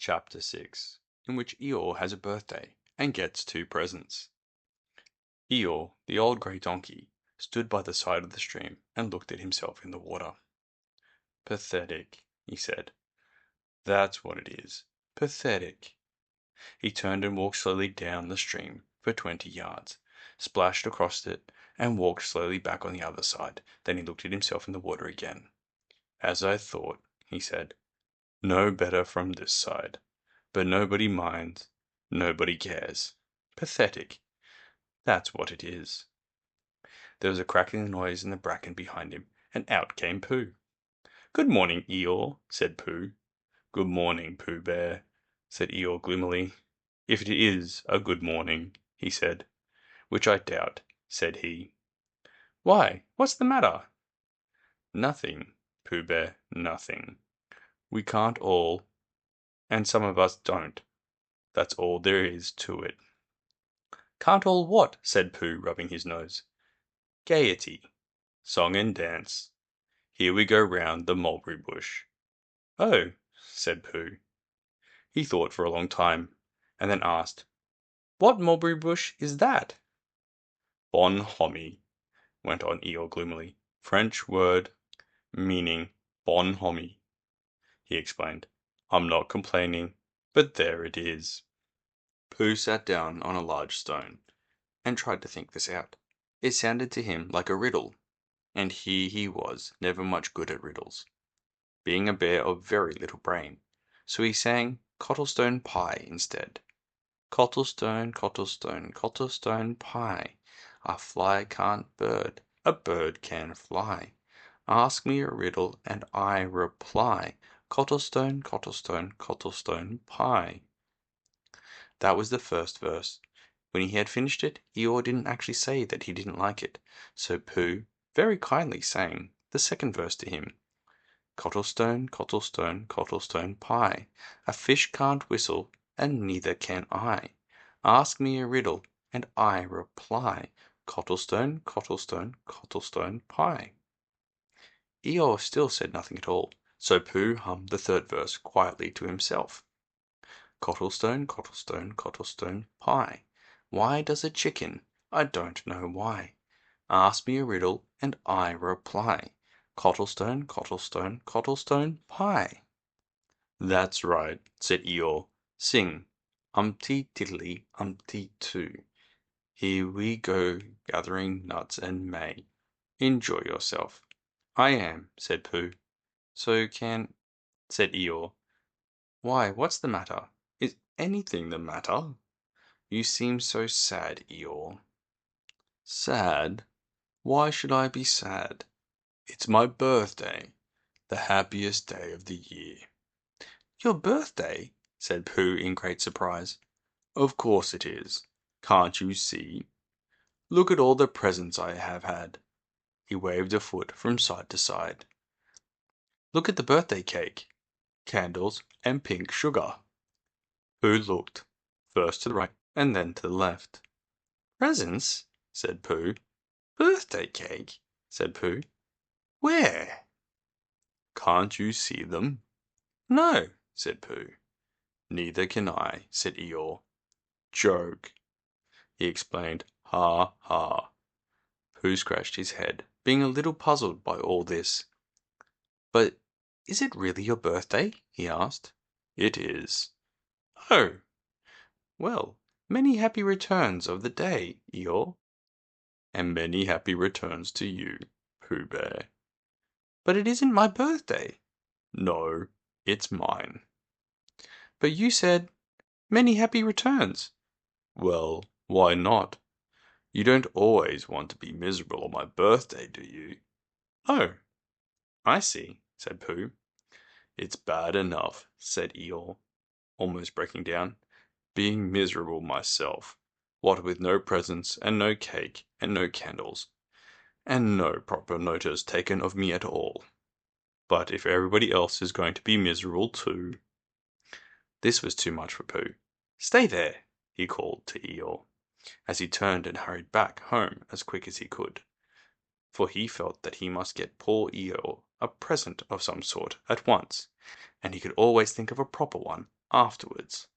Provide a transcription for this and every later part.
Chapter 6, in which Eeyore has a birthday and gets 2 presents. Eeyore, the old grey donkey, stood by the side of the stream and looked at himself in the water. Pathetic, he said. That's what it is. Pathetic. He turned and walked slowly down the stream for 20 yards, splashed across it, and walked slowly back on the other side. Then he looked at himself in the water again. As I thought, he said. No better from this side. But nobody minds, nobody cares. Pathetic. That's what it is. There was a crackling noise in the bracken behind him, and out came Pooh. Good morning, Eeyore, said Pooh. Good morning, Pooh Bear, said Eeyore gloomily. If it is a good morning, he said. Which I doubt, said he. Why, what's the matter? Nothing, Pooh Bear, nothing. We can't all, and some of us don't. That's all there is to it. Can't all what? Said Pooh, rubbing his nose. Gaiety, song and dance. Here we go round the mulberry bush. Oh, said Pooh. He thought for a long time, and then asked, What mulberry bush is that? Bonhomie, went on Eeyore gloomily. French word meaning bonhomie. He explained. I'm not complaining, but there it is. Pooh sat down on a large stone and tried to think this out. It sounded to him like a riddle, and here he was, never much good at riddles, being a bear of very little brain. So he sang Cottlestone Pie instead. Cottlestone, cottlestone, cottlestone pie. A fly can't bird, a bird can fly. Ask me a riddle and I reply. Cottlestone, cottlestone, cottlestone pie. That was the first verse. When he had finished it, Eeyore didn't actually say that he didn't like it, so Pooh very kindly sang the second verse to him. Cottlestone, cottlestone, cottlestone pie. A fish can't whistle, and neither can I. Ask me a riddle, and I reply. Cottlestone, cottlestone, cottlestone pie. Eeyore still said nothing at all, so Pooh hummed the third verse quietly to himself. Cottlestone, cottlestone, cottlestone pie. Why does a chicken? I don't know why. Ask me a riddle, and I reply. Cottlestone, cottlestone, cottlestone pie. That's right, said Eeyore. Sing. Umpty tiddly, umpty too. Here we go gathering nuts and may. Enjoy yourself. I am, said Pooh. So said Eeyore. Why, what's the matter? Is anything the matter? You seem so sad, Eeyore. Sad? Why should I be sad? It's my birthday, the happiest day of the year. Your birthday? Said Pooh in great surprise. Of course it is. Can't you see? Look at all the presents I have had. He waved a foot from side to side. Look at the birthday cake, candles, and pink sugar. Pooh looked, first to the right and then to the left. Presents? Said Pooh. Birthday cake? Said Pooh. Where? Can't you see them? No, said Pooh. Neither can I, said Eeyore. Joke, he explained. Ha, ha. Pooh scratched his head, being a little puzzled by all this. But is it really your birthday? He asked. It is. Oh, well, many happy returns of the day, Eeyore. And many happy returns to you, Pooh Bear. But it isn't my birthday. No, it's mine. But you said, many happy returns. Well, why not? You don't always want to be miserable on my birthday, do you? Oh, I see, said Pooh. It's bad enough, said Eeyore, almost breaking down, being miserable myself, what with no presents, and no cake, and no candles, and no proper notice taken of me at all. But if everybody else is going to be miserable too. This was too much for Pooh. Stay there, he called to Eeyore, as he turned and hurried back home as quick as he could, for he felt that he must get poor Eeyore a present of some sort at once, and he could always think of a proper one Afterwards,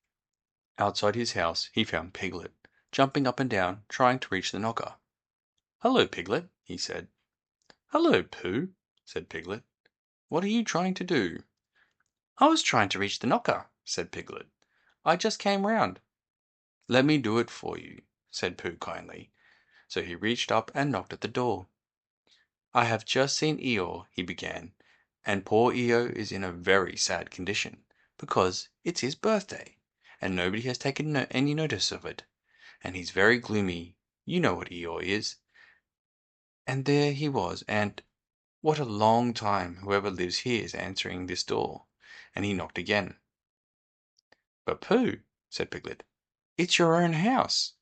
outside his house, he found Piglet, jumping up and down, trying to reach the knocker. "Hello, Piglet," he said. "Hello, Pooh," said Piglet. "What are you trying to do?" "I was trying to reach the knocker," said Piglet. "I just came round." "Let me do it for you," said Pooh kindly. So he reached up and knocked at the door. "I have just seen Eeyore," he began, "and poor Eeyore is in a very sad condition, because it's his birthday, and nobody has taken any notice of it, and he's very gloomy. You know what Eeyore is." And there he was, and what a long time whoever lives here is answering this door, and he knocked again. "But Pooh," said Piglet, "it's your own house."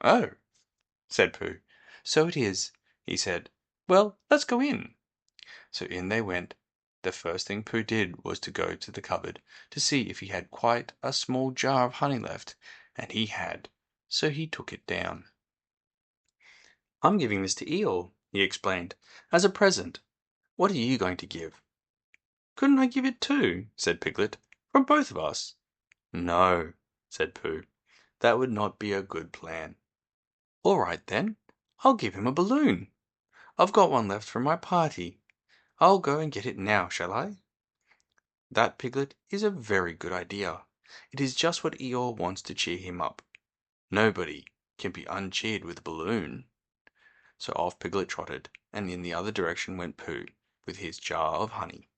"Oh," said Pooh. "So it is," he said. "Well, let's go in." So in they went. The first thing Pooh did was to go to the cupboard to see if he had quite a small jar of honey left, and he had, so he took it down. "I'm giving this to Eeyore," he explained, "as a present. What are you going to give?" "Couldn't I give it too?" said Piglet, "from both of us?" "No," said Pooh, "that would not be a good plan." "All right then, I'll give him a balloon. I've got one left from my party. I'll go and get it now, shall I?" "That, Piglet, is a very good idea. It is just what Eeyore wants to cheer him up. Nobody can be uncheered with a balloon." So off Piglet trotted, and in the other direction went Pooh, with his jar of honey.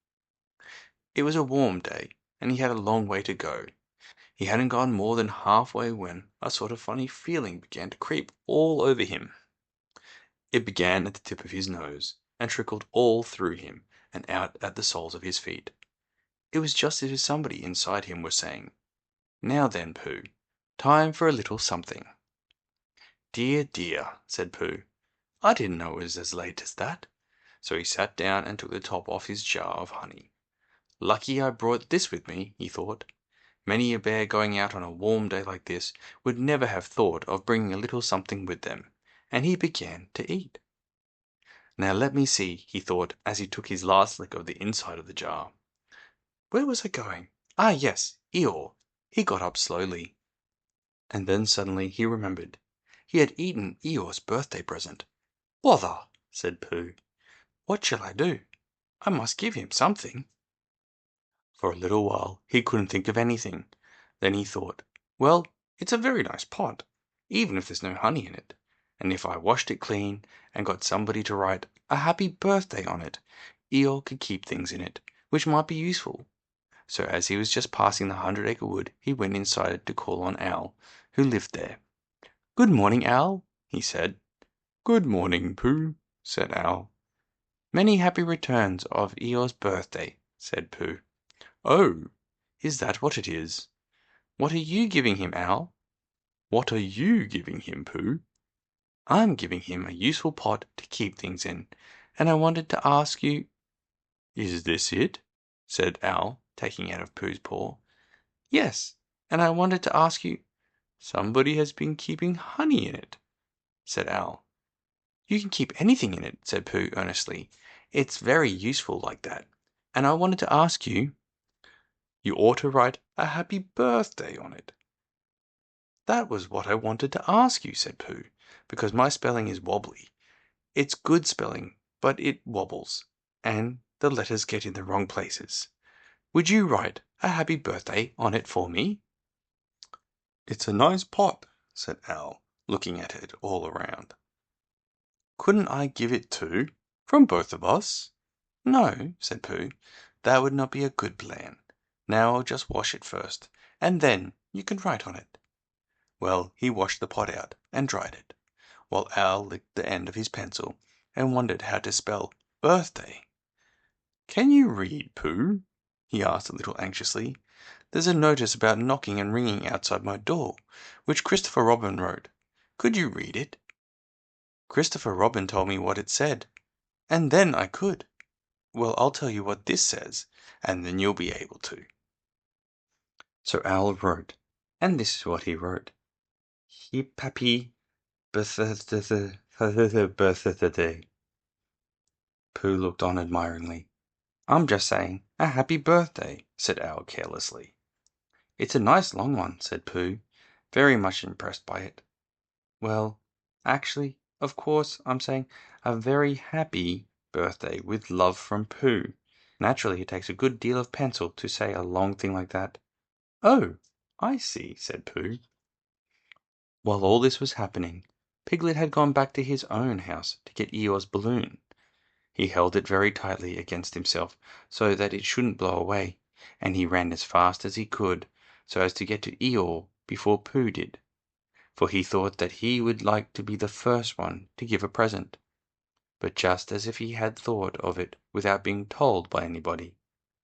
It was a warm day, and he had a long way to go. He hadn't gone more than halfway when a sort of funny feeling began to creep all over him. It began at the tip of his nose, and trickled all through him, and out at the soles of his feet. It was just as if somebody inside him were saying, "Now then, Pooh, time for a little something." "Dear, dear," said Pooh, "I didn't know it was as late as that." So he sat down and took the top off his jar of honey. "Lucky I brought this with me," he thought. "Many a bear going out on a warm day like this would never have thought of bringing a little something with them," and he began to eat. "Now let me see," he thought as he took his last lick of the inside of the jar. "Where was I going? Ah, yes, Eeyore." He got up slowly, and then suddenly he remembered. He had eaten Eeyore's birthday present. "Bother!" said Pooh. "What shall I do? I must give him something." For a little while he couldn't think of anything. Then he thought, "Well, it's a very nice pot, even if there's no honey in it, and if I washed it clean and got somebody to write a happy birthday on it, Eeyore could keep things in it, which might be useful." So as he was just passing the 100-acre wood, he went inside to call on Owl, who lived there. "Good morning, Owl," he said. "Good morning, Pooh," said Owl. "Many happy returns of Eeyore's birthday," said Pooh. "Oh, is that what it is? What are you giving him, Owl?" "What are you giving him, Pooh?" "I'm giving him a useful pot to keep things in, and I wanted to ask you—" "Is this it?" said Owl, taking out of Pooh's paw. "Yes, and I wanted to ask you—" "Somebody has been keeping honey in it," said Owl. "You can keep anything in it," said Pooh earnestly. "It's very useful like that, and I wanted to ask you—" "You ought to write a happy birthday on it." "That was what I wanted to ask you," said Pooh, "because my spelling is wobbly. It's good spelling, but it wobbles, and the letters get in the wrong places. Would you write a happy birthday on it for me?" "It's a nice pot," said Owl, looking at it all around. "Couldn't I give it too, from both of us?" "No," said Pooh, "that would not be a good plan. Now I'll just wash it first, and then you can write on it." Well, he washed the pot out and dried it, while Owl licked the end of his pencil and wondered how to spell birthday. "Can you read, Pooh?" he asked a little anxiously. "There's a notice about knocking and ringing outside my door, which Christopher Robin wrote. Could you read it?" "Christopher Robin told me what it said, and then I could. Well, I'll tell you what this says, and then you'll be able to." So Owl wrote, and this is what he wrote. "Hip happy birthday." Pooh looked on admiringly. "I'm just saying a happy birthday," said Owl carelessly. It's a nice long one, said Pooh, very much impressed by it. Well, actually, of course, I'm saying a very happy birthday with love from Pooh. Naturally, it takes a good deal of pencil to say a long thing like that. Oh, I see, said Pooh. While all this was happening, Piglet had gone back to his own house to get Eeyore's balloon. He held it very tightly against himself so that it shouldn't blow away, and he ran as fast as he could so as to get to Eeyore before Pooh did, for he thought that he would like to be the first one to give a present. But just as if he had thought of it without being told by anybody,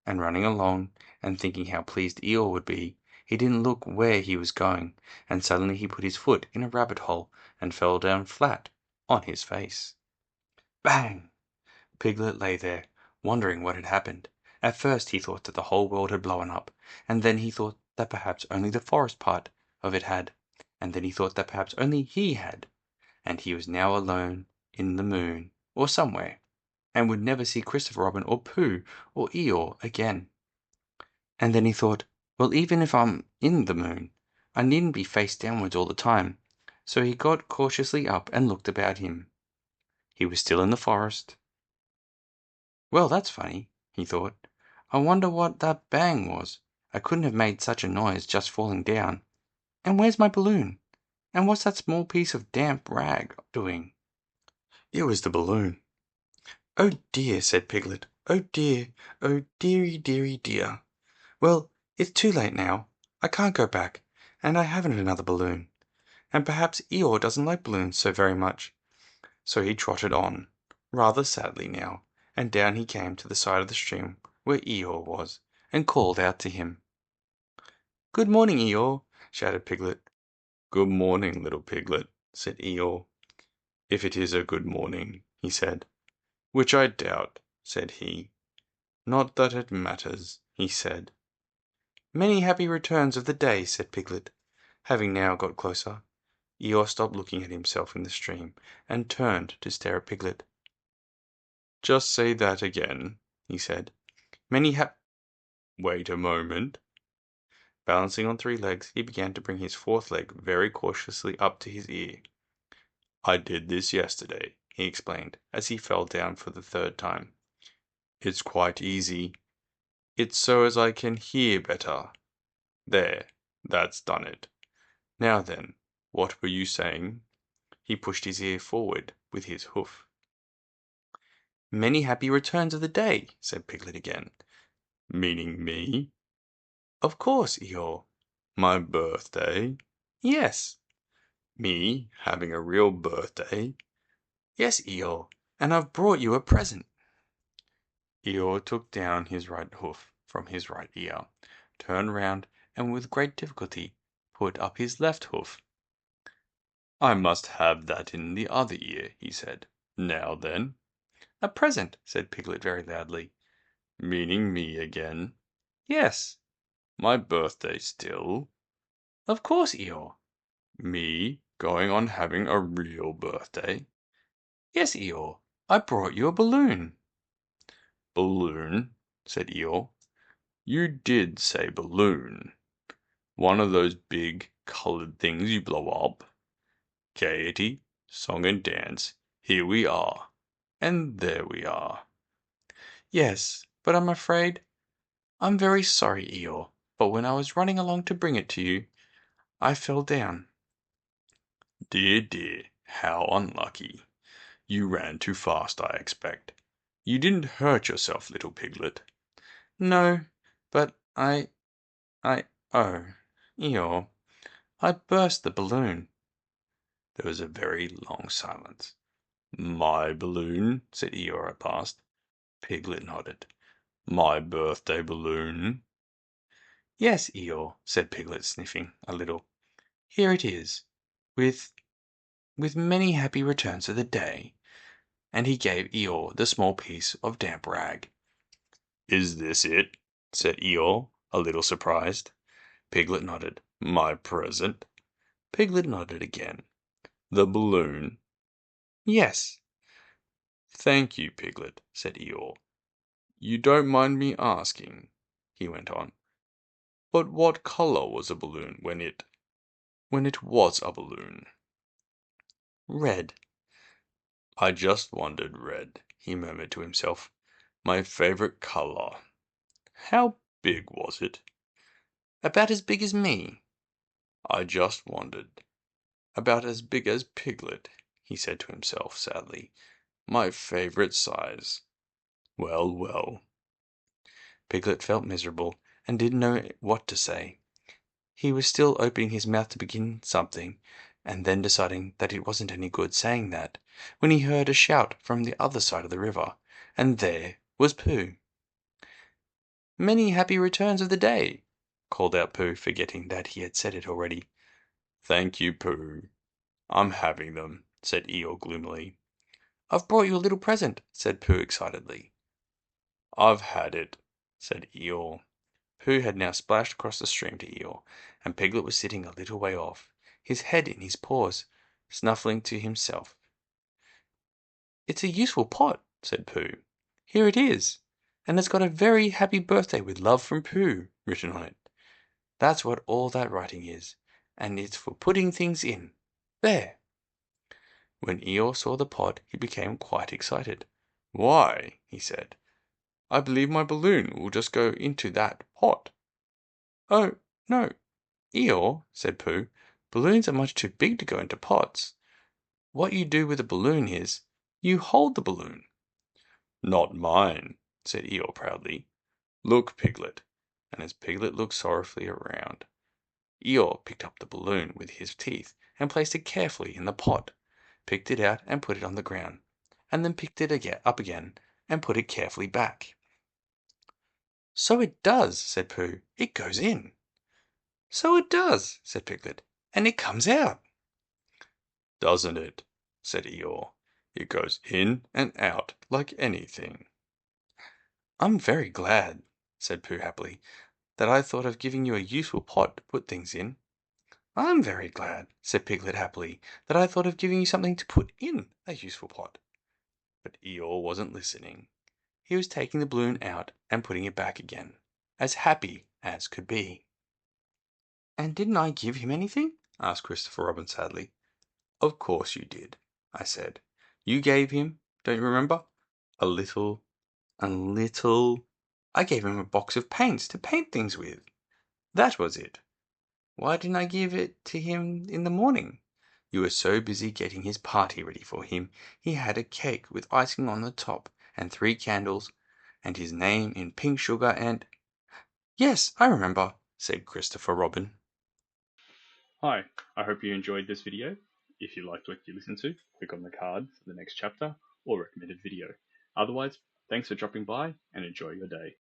and running along and thinking how pleased Eeyore would be, he didn't look where he was going, and suddenly he put his foot in a rabbit hole and fell down flat on his face. Bang! Piglet lay there, wondering what had happened. At first he thought that the whole world had blown up, and then he thought that perhaps only the forest part of it had, and then he thought that perhaps only he had, and he was now alone in the moon, or somewhere, and would never see Christopher Robin or Pooh or Eeyore again. And then he thought, well, even if I'm in the moon, I needn't be face downwards all the time. So he got cautiously up and looked about him. He was still in the forest. Well, that's funny, he thought. I wonder what that bang was. I couldn't have made such a noise just falling down. And where's my balloon? And what's that small piece of damp rag doing? It was the balloon. Oh dear, said Piglet. Oh dear, oh dearie, dearie, dear. Well, it's too late now. I can't go back, and I haven't another balloon. And perhaps Eeyore doesn't like balloons so very much. So he trotted on, rather sadly now, and down he came to the side of the stream where Eeyore was, and called out to him. Good morning, Eeyore, shouted Piglet. Good morning, little Piglet, said Eeyore. If it is a good morning, he said. Which I doubt, said he. Not that it matters, he said. Many happy returns of the day, said Piglet. Having now got closer, Eeyore stopped looking at himself in the stream, and turned to stare at Piglet. Just say that again, he said. Wait a moment. Balancing on 3 legs, he began to bring his 4th leg very cautiously up to his ear. I did this yesterday, he explained, as he fell down for the 3rd time. It's quite easy. It's so as I can hear better. There, that's done it. Now then, what were you saying? He pushed his ear forward with his hoof. Many happy returns of the day, said Piglet again. Meaning me? Of course, Eeyore. My birthday? Yes. Me having a real birthday? Yes, Eeyore, and I've brought you a present. Eeyore took down his right hoof from his right ear, turned round, and with great difficulty put up his left hoof. I must have that in the other ear, he said. Now then. A present, said Piglet very loudly. Meaning me again? Yes. My birthday still? Of course, Eeyore. Me going on having a real birthday? Yes, Eeyore. I brought you a balloon. Balloon, said Eeyore. You did say balloon. One of those big, coloured things you blow up. Gaiety, song and dance, here we are. And there we are. Yes, but I'm afraid I'm very sorry, Eeyore, but when I was running along to bring it to you, I fell down. Dear, dear, how unlucky. You ran too fast, I expect. You didn't hurt yourself, little Piglet. No, but oh, Eeyore, I burst the balloon. There was a very long silence. My balloon, said Eeyore at last. Piglet nodded. My birthday balloon? Yes, Eeyore, said Piglet, sniffing a little. Here it is, with many happy returns of the day. And he gave Eeyore the small piece of damp rag. Is this it? Said Eeyore, a little surprised. Piglet nodded. My present? Piglet nodded again. The balloon? Yes. Thank you, Piglet, said Eeyore. You don't mind me asking, he went on, But what color was a balloon when it was a balloon? Red. I just wondered, red, he murmured to himself. My favorite color. How big was it? About as big as me. I just wondered. About as big as Piglet, he said to himself sadly. My favorite size. Well, well. Piglet felt miserable and didn't know what to say. He was still opening his mouth to begin something, and then deciding that it wasn't any good saying that, when he heard a shout from the other side of the river, and there was Pooh. "Many happy returns of the day!" called out Pooh, forgetting that he had said it already. Thank you, Pooh. I'm having them, said Eeyore gloomily. "I've brought you a little present," said Pooh excitedly. I've had it, said Eeyore. Pooh had now splashed across the stream to Eeyore, and Piglet was sitting a little way off, his head in his paws, snuffling to himself. "It's a useful pot," said Pooh. "Here it is, and it's got a very happy birthday with love from Pooh written on it. That's what all that writing is, and it's for putting things in. There!" When Eeyore saw the pot he became quite excited. Why, he said, I believe my balloon will just go into that pot. "Oh, no, Eeyore," said Pooh, "balloons are much too big to go into pots. What you do with a balloon is, you hold the balloon." Not mine, said Eeyore proudly. Look, Piglet. And as Piglet looked sorrowfully around, Eeyore picked up the balloon with his teeth and placed it carefully in the pot, picked it out and put it on the ground, and then picked it up again and put it carefully back. "So it does," said Pooh. "It goes in." "So it does," said Piglet, "and it comes out." Doesn't it? Said Eeyore. It goes in and out like anything. "I'm very glad," said Pooh happily, "that I thought of giving you a useful pot to put things in." "I'm very glad," said Piglet happily, "that I thought of giving you something to put in a useful pot." But Eeyore wasn't listening. He was taking the balloon out and putting it back again, as happy as could be. "And didn't I give him anything?" asked Christopher Robin sadly. "Of course you did," I said. "You gave him, don't you remember? A little. I gave him a box of paints to paint things with. That was it. Why didn't I give it to him in the morning? You were so busy getting his party ready for him. He had a cake with icing on the top, and 3 candles, and his name in pink sugar, and—" "Yes, I remember," said Christopher Robin. Hi, I hope you enjoyed this video. If you liked what you listened to, click on the card for the next chapter or recommended video. Otherwise, thanks for dropping by and enjoy your day.